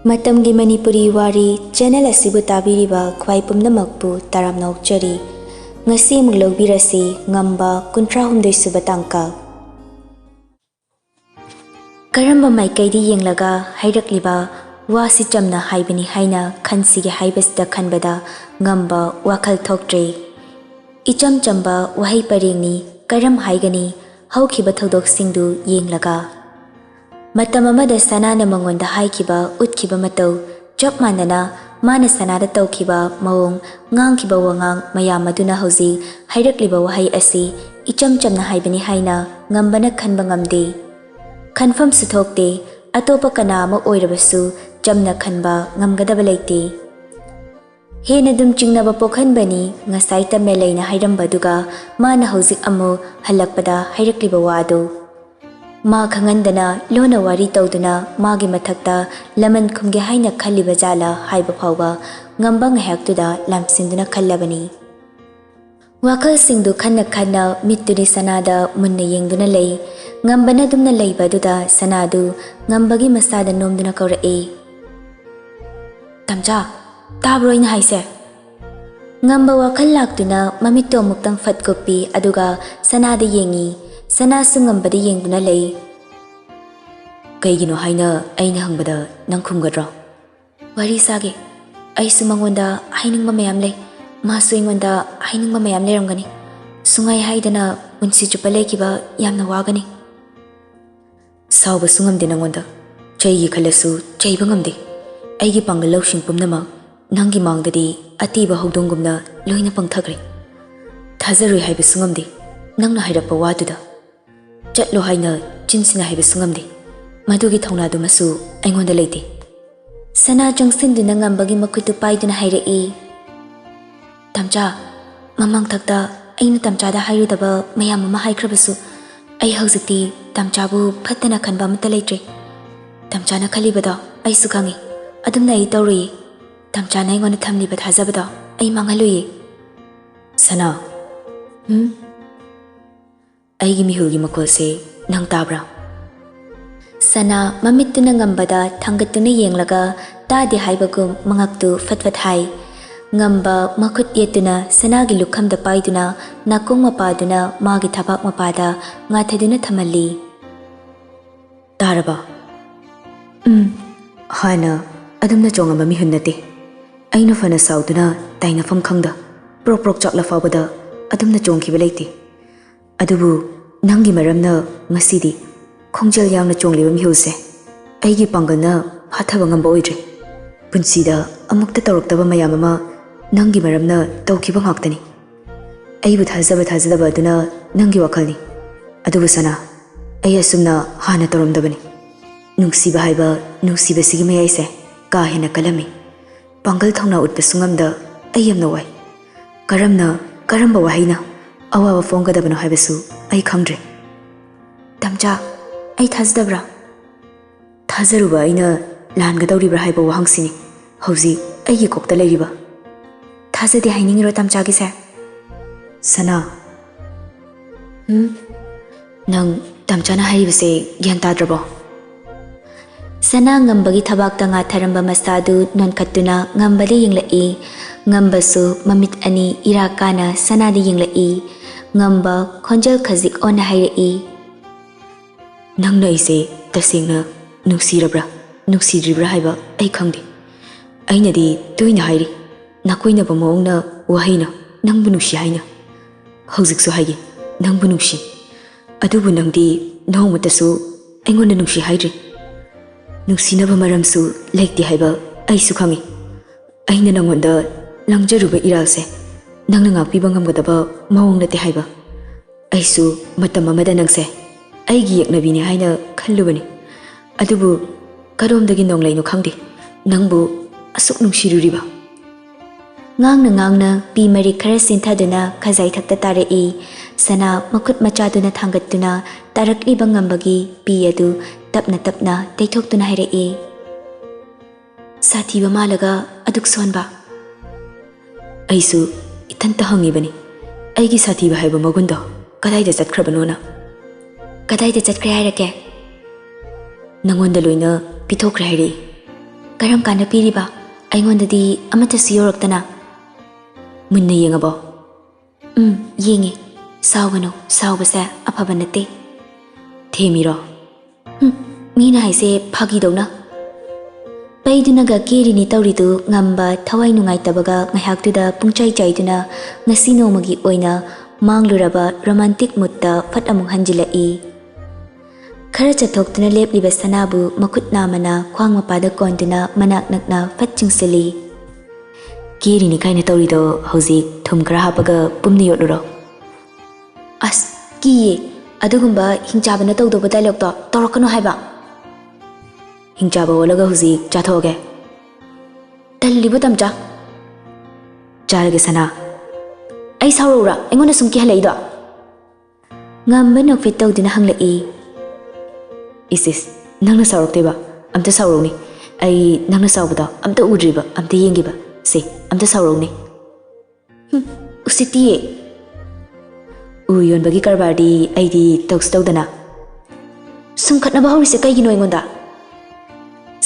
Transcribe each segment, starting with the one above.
Matamgi Manipuri Wari channel asibu tabiriba khwai pumnamakpu taramnokchari ngasi muglobirasi Ngamba 38 suba tangka Karamba maikaidi yenglaga hairakliba wasi chamna haibani haina khansigi haibasda khanbada Ngamba wakal thoktre icham chamba wahai parengni karam haigani haukhiba thodok singdu yenglaga Matam amada sanana mangonda haikiba utkiba matau chap manana mana sanada taukiba maung ngangkiba wangang mayam aduna hauji hairakliba wahai asi icham chamna haibani haina ngambana khanba ngamde khanfam suthokte atopa kana ama oirabasu chamna khanba ngamgadaba leite hena dum chingnaba pokhanbani ngasai tamelaina hairamba mana hauji amu halakpada hairakliba wado Ma khangandana lona wari tawduna magi mathakta laman khumge haina khalliba jala haiba phawba ngamba ngahaktuda lamsinduna khallabani wakal singdu khanna mittuni sanada munna yengduna lei ngambana dumna leiba duda sanadu ngambagi masada nomduna kawra e tamja tabro ina haise ngamba wakal laktuna mamitto muktang fatkopi aduga sanada yengi Sana sungambada yengduna lay Kaygino haina aina hangbada nang khumgadra Wari sage ay sumangonda hainingba mayam lay masu ingonda hainingba mayam layramgani sungay haidana unsi chupalay kiba yamna wagani Sawba sungamde nangonda chaygi khalasu chayba ngamde aygi pangal lawsing pumnama nangi mangdadi atiba hawdongumna loina pangthagre Thazarui haiba sungamde nangna hairappa waduda Chatlo haina chinsina haiba sungamde madugi thongna masu aingonda leite sana jangsin du ngambagi makutu paiduna hairei tamcha mamang thakta aina tamcha da hairudaba mayam ma haikrabasu ai hauziti tamcha bu phattana khanba mata leitre tamcha na khalibada ai su khangi adumna ai tawri tamcha na ingona thamli ba thajabada ai mangaluye sana Aigi mihulgi makolse nang tabra Sana mamittuna ngambada thangatuna yenglaga tadi haibagum mangaktu fatfat hai ngamba makut yetuna sanagi lukhamda paiduna nakong mapaduna magi thabak mapada ngathaduna thamalli Taraba Hana adumna chongamba mihunnate aina fana sauduna taina fam khangda prok chakla fawbada adumna chongkhiba leite Adubu nangi maramna ngasidi khongjal yangna chongliba mihuse aigi pangalna phathaba ngamba oidre punsida amukta tawraktaba mayam ama nangi maramna tawkiba ngaktani aibu thajadaba aduna nangi wakalni adubu sana ai asumna hana tawramdabani nungsiba haiba nungsiba sigi mayaise ka hena kalami pangal thongna utpa sungamda ayamna wai karamba wahaina Awa fonga da bano haibasu ai khangdre Tamcha ai thajadabra Thajaruba aina langa dawribra haiba wahangsini hauji aigi kokta leiriba Thajade hainingro tamcha gi se Sana Nang tamcha na haibase gyan tadrabo Sana ngambagi thabakta nga tharamba masadu nonkhattuna ngambade yenglai Ngambasu mamit ani irakana sanadi yenglai Ngamba khonjal khazik ona hairei Nangna ise tasengna nungsidribra haiba ai khangde ainadi toina hairi nakoina bamongna wahaina nangbu nungsi haina hojiksu haigi nangbu nungsi adubu nangdi nongmatasu aingonda nungsi haidre nungsinaba maramsu lekti haiba aisu khangi aina nangonda langjaruba iralse Nangna ngakpiba ngamgadaba mawong nate haiba aisu matam amada nangse aigi yaknabini haina khallubani adubu karomdagi nonglaino khangde nangbu asuk nungshiruriba ngangna pi mari khara sinthaduna khajai thakta tarei sana makut machaduna thangattuna tarakliba ngambagi pi adu tapna teithoktuna hairei sathiba malaga aduk sonba aisu Itanta hangi bani aigi sathi ba haiba magundo kadaida chatkhrabanona kadaida chatkre hairake nangonda loina pithokre hairi Karam kana piriba aingondadi amatasi yoraktana munna yengabo yenge saugano saubase afaba nate themiro mina haise phagi dona paidunaga kerini tawridu ngamba thawai nungai tabaga ngahaktuda pungchai chaiduna ngasi nomagi oina mangluraba romantic mutta fat amung hanjilai khara chathokna lepliba sanabu makut namana khwang mapada konduna manak nakna fat chingsali kerini kaina tawrido hauzik thum khara hapaga pumni yoduro as kiye adugumba hingjabana tawdoba dialogue to torakano haiba hingjaba walaga hauzik chathoge tallibu tamja charage sana ai saurura engona sumki halaido ngamba nokfit tawdina hanglai isis nangna saurokte ba amta sauroni ai nangna saubada amta udriba amta yengiba se amta sauroni usitiye uyon bagi karbardi aidi toks tawdana sum khatna ba horise kai gino engonda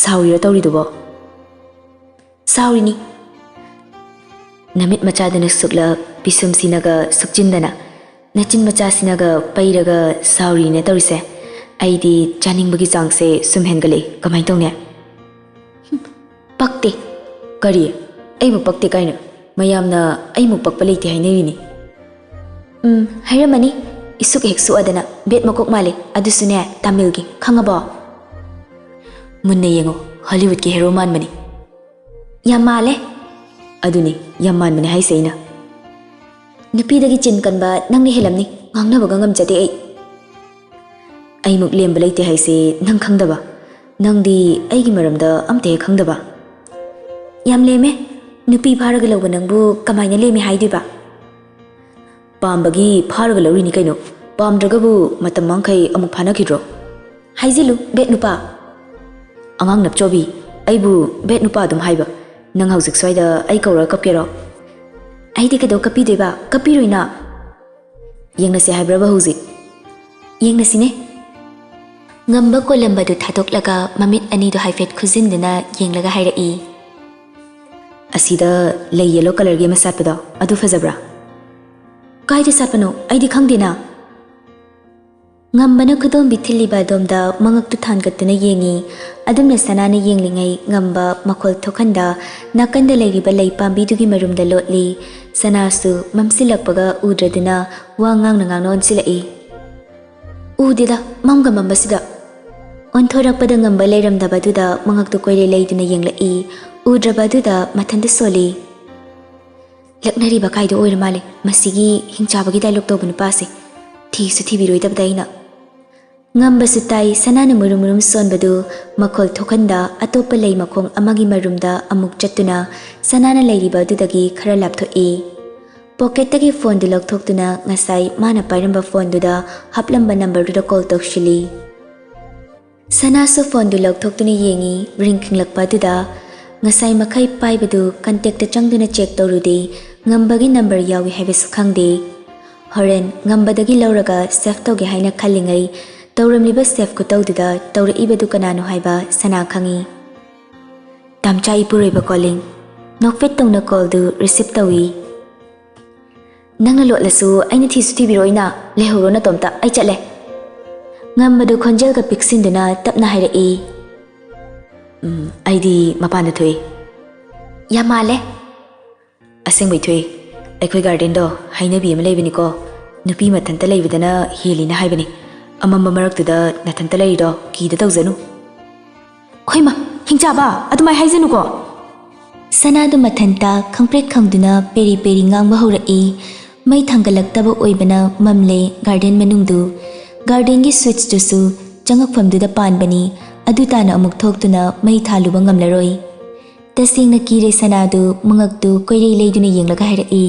sauri tawri dubo sauri ni namit machadana sukla pisum sinaga sukjindana nachin macha sinaga pairaga sauri ne tawrise aidi chaning bagi changse sumhengale kamai tawne pakte kari ai mu pakte kaina mayamna ai mu pakpa leite haineri hairamani isuk heksu adana bet makok male adusune tamil gi khangaba munna yengo Hollywood ki hero man mani yamale aduni yamman mani hai seina nupi dagi chin kanba nangni helamni ngangna baga ngam jate ai muk lemba leite hai se nang khangdaba nangdi ai gi maramda amte khangdaba yam leme nupi pharaga lawba nangbu kamaina leme haidiba pambagi pharaga lawri ni kaino pamdragabu matam mangkai amuk phana kidro haizilu bet nupa angang napchobi aibu bet nupa dum haiba nang hauzik swaida ai kaura kapkero aidi kado kapi deba kapi roina yengna se haibraba hauzik yengna sine ngamba ko lamba du thadok laga mamit ani du haifet khuzin dina yenglaga haira I asida lay yellow color ge masapado adu fazabra kaide sapano aidi khangdena ngambana khudom bithiliba domda mangak tu thangatna yengi adumna sanana yenglingai ngamba makhol thokhanda nakanda leiriba lei pambi dugi marumda lotli sanasu mamsilakpaga udradina wangang nangang silai udida mamga mambasida onthorakpada ngamba leiramdaba duda mangak tu koire leiduna yenglai udrabaduda mathanda soli laknari ba kaido oirmale masigi hingchabagi dialogue to bunu pase thi su thi biroi tabdaina ngamba sutai sanana murum sonbadu makhol thokanda atopa lei makhong amagi marumda amuk chattuna sanana leiriba dudagi khara lapthoi pocket tagi phone du lokthokuna ngasai mana pairamba phone duda haplamba number duda call tokshili sana so phone du lokthokuna yengi ringking lakpa duda ngasai makai paibadu contact changduna check torudi ngambagi number yawi haibes khangde horen ngambadagi lauraga save toge haina khalingai tauramliba save ko tawduda tawra ibadu kanano haiba sana khangi tamchai pureba calling nokfet tongna call du receive tawi nangna lotlasu aina thisu thibiroina lehoro na tomta ai chale ngambadu khonjel ka piksinduna tapna haira I aidi mapanda thoi yamale aseng bai thoi aikhoi garden do hainabi am leibani ko nupi mathanta leibadana helina haibani amamba maraktuda nathanta leido kida tawzanu khoima hingchaba adumai haizanu ko sanadu mathanta khangprek khangduna peri peri ngangba horai mai thangalak-taba oibana mamle garden manungdu garden gi switch tusu changakfamduda panbani adutana amuk thoktuna mai thaluba ngamlaroi tasingna kire sanadu mangaktu koirei leiduna yenglaga hairai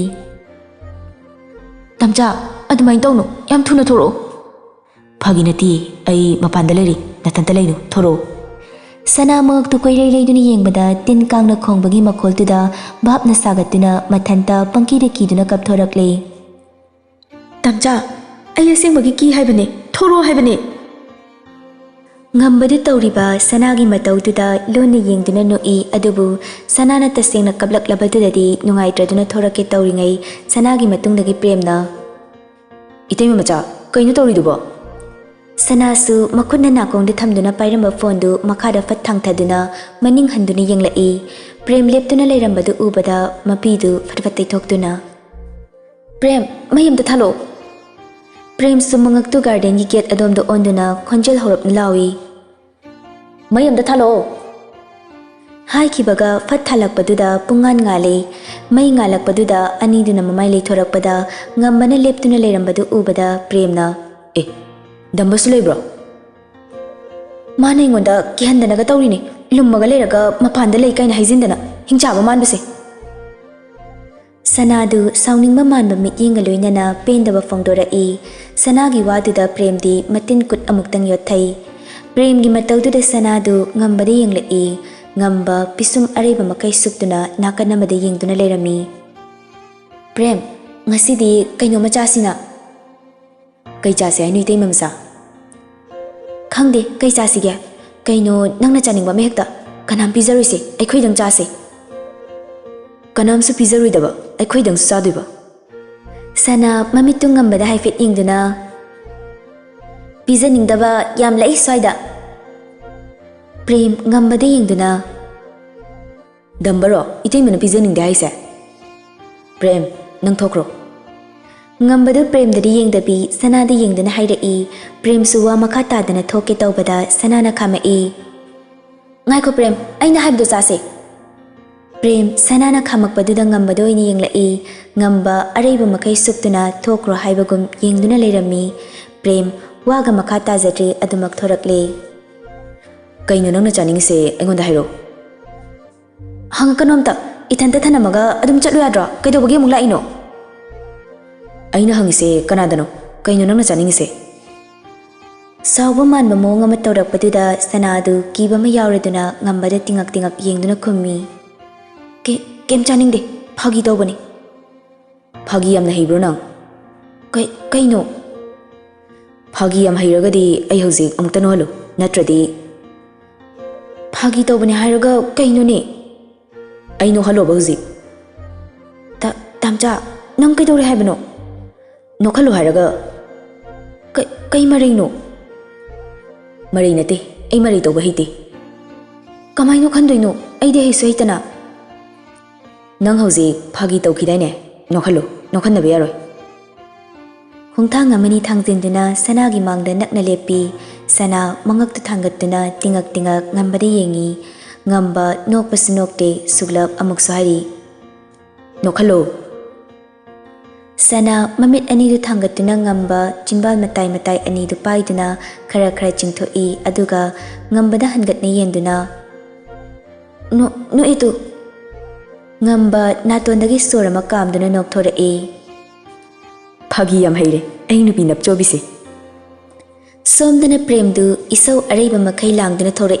tamcha adumai tawnu yam thuna thoro phaginati ai mapanda leri nathanta leinu thoro sana mangaktu koirei leiduna yengbada tin kangna khongbagi makholtuda bapna sagatuna mathanta pangkide kiduna kapthorakle tamcha ai asengbagi ki haibane thoro haibane Ngambadu tawriba sanagi matawduda lona yengduna noi adubu sanana tasengna kaplaklabadudadi nungaitraduna thorake tawringai sanagi matungdagi premna Itemi macha kaino tawridubo Sanasu makutna nakongda thamduna pairamba phone du makhada fat thangthaduna maning handuna yenglai prem leptuna leirambadu ubada mapidu fatfatai thokduna Prem mayamda thalo Prem sumangaktu garden gi gate adomda onduna khonjal horap lawi mayamda thalo Hai kibaga fat thalakpaduda pungan ngale mai ngalakpaduda aniduna mamai leithorakpada ngambana leptuna leirambadu ubada premna dambasu leibro Mana ingonda kihandanaga tawrini lummaga leiraga mapanda lei kaina haizindana hingchaba manbase Sanadu sauningba manba mityenga loinana pendaba fongdora sanagi waduda premdi matin kut amuktang yothai premgi matawduda sanadu ngambada yenglai ngamba pisum areba makai suptuna nakanamada yengduna leirami Prem ngasidi kaino machasina kai chase ai nui teimam sa Khangde kai chasige kaino nangna chaningba mehekta kanam pizaruise ai khoidang chase kanam su pizaruidaba ai khoidang su chaduiba Sana mamitung ngambada haifet yengduna pijaningdaba yam lai swaida Prem ngambada yengduna dambaro iteimana pijaningde haise Prem nang thokro Ngambadu premdadi yengdabi sanada yengdana hairai prem suwa makha tadana thoke tawbada sanana khamai Ngaiko prem aina haibdo chase Prem sanana khamakpaduda ngambado ini yenglai ngamba araiba makai suptuna thokro haibagum yengduna leirami prem waga makha tajatri adumak thorakle kaino nangna chaningse aingonda hairo Hangakanomta ithanta thanamaga adum chatlu yadra kaidobagi amuk laino aina hangise kanadano kaino nangna chaningse Sauba manba mawng ama tawrakpaduda sanadu kiba ma yawraduna ngambada tingak yengduna khummi kem chaningde phagi tawbani phagi yamna heibro nang kaino phagi yam heiragadi ai hojik amutano halo natradi phagi tawbani hairaga kaino ne aino halo ba hojik tamcha nang kaidore haibano nokhalo hairaga kai marino mari nate ai mari tawba hite kamaino khandoino aide heisu heitana nang hojik phagi tawkidaine nokhannabe yaroi Hongthang amani thangjinduna sanagi mangda nakna lepi sana mangaktu thangatuna tingak ngambada yengi ngamba nokpasu nokte suglap amuk sahari nokhalo Sana mamit anidu thangatuna ngamba chinbal matai anidu paiduna khara chingthoi aduga ngambada hangatna yenduna no itu ngamba natondagi sorama kamduna nokthore phagi yam heire ai nupi napchobise somdana premdu isau araiba makai langduna thore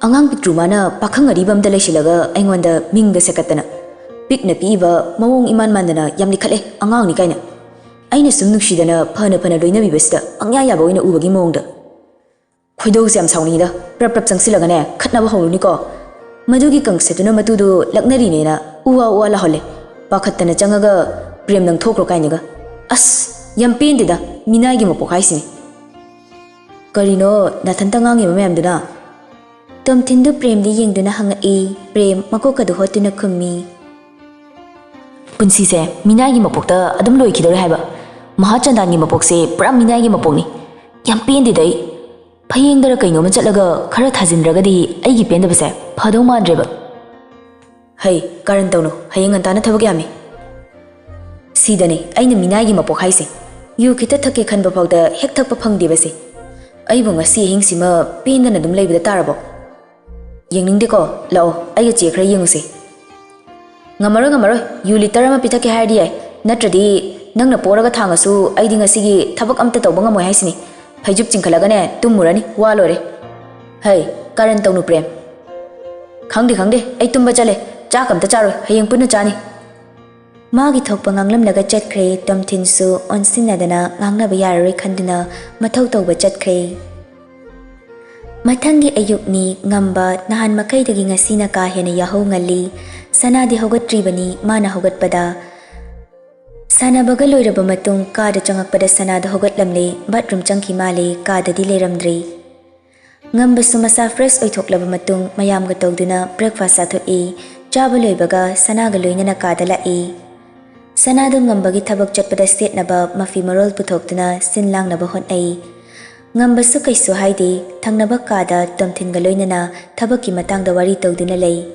angang pitrumana pakhang aribamda leisilaga aingonda mingda sekatana pikna piba mawong iman mandana yamni khale angang ni kaina aina sum nuksidana phana loina bibesta angya yaba oina ubagi mawongda khoidou sam sauni da prap changsilaga ne khatnaba hawni ko madugi kangsetuna matudu laknari ne na uwa la hole pakhatana changaga prem nang thokro kainaga as yam pendida minagi mapok haisini karino nathanta ngangi mamyamduna Tomthindu premdi yengduna hangai prem makokadu hotuna khummi punsise minagi mapokta adum loi khidore haiba mahachandani mapokse pura minagi mapokni yam pendidai phayengdara kaino ma chatlaga khara thajindragadi aigi pendabase phadau mandreba hai karan tawno hayeng antana thabak yami sidane aina minagi mapok haise yu khita thake khanba phawda hek thakpa phangdibase aibu ngasi hingsima pendana dum leibada tarabo yengningde ko lao aiga che khara yenguse ngamaro yu liter ama pithake haidi ai natradi nangna poraga thangasu aidi ngasigi thabak amta tawba ngamoi haisini phaijup chingkhalaga ne tumurani walore hai karan tawnu prem khangde ai tumba chale cha kamta charoi hayeng punna chani Magi thokpa nganglamlaga chatkhre Tomthinsu onsinnadana ngangnaba yararoi khanduna mathau tauba chatkhre. Mathangi ayukni Ngamba nahan makaidagi ngasina ka hena yahau ngalli sanadi hogatribani mana hogatpada sanabaga loiraba matung kada changakpada sanada hogatlamle bathroom changki male kadadi leramdri. Ngamba sumasa fresh oithoklaba matung mayamga tawduna breakfast athoi chaba loibaga sanaga loinana kada lai. Sanado Ngambagi thabak chatpada setnaba mafi marol puthokduna sinlangnaba honai. Ngamba su kaisu haidi thangnaba kada Tomthinga loinana thabakki matangda wari tawduna lei.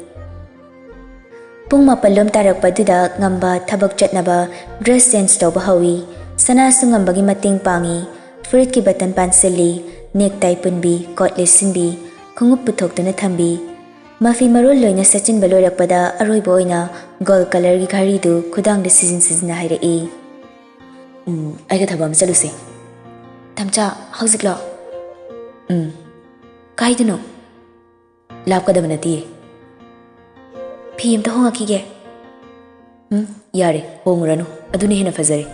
Pung mapalom tarakpaduda Ngamba thabak chatnaba dress change tawba hawi. Sanasu Ngambagi mating pangi furit ki button pansili necktie punbi cordless sinbi khungup puthokduna thambi. Mafi marol loina sachin balorakpada aroiba oina gold color gi ghari du khudang de sizin hairai. Aiga thabam chaluse. Tamcha hauzik lo. Kaidino. Lapkadaba nati. Phim ta honga kige. Yare honguranu aduni hena fazare.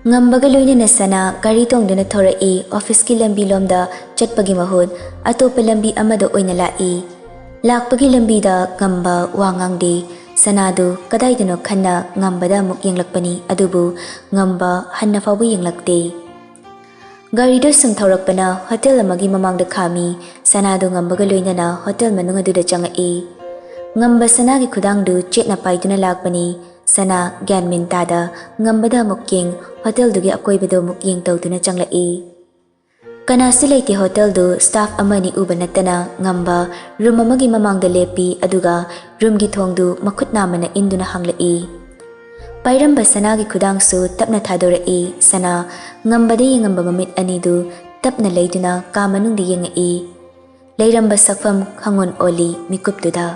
Ngambaga loina sana gari tongduna thorai office ki lambi lomda chatpagi mahud atopa lambi amada oina lai. Lakpagi lambi da Ngamba wangangde sanadu kadaidano khanna Ngambada muk yenglakpani adubu Ngamba hanna fawba yenglakte. Gari do sungthaurakpana hotel amagi mamangda khami sanadu Ngambaga loinana hotel manung aduda changai. Ngamba sanagi khudangdu chetna paiduna lakpani sana gyanmin tada Ngambada mukyeng hotel dugi akoibado mukyeng tawduna changlai. Kanasu leite hotel du staff amani uba natana Ngamba room amagi mamangda lepi aduga room gi thongdu makhut namana induna hanglai. Pairamba sanagi khudangsu tapna thadorai sana Ngambada yengamba mamit anidu tapna leiduna ka manungdi yengai. Leiramba sakfam khangon oli mikupduda.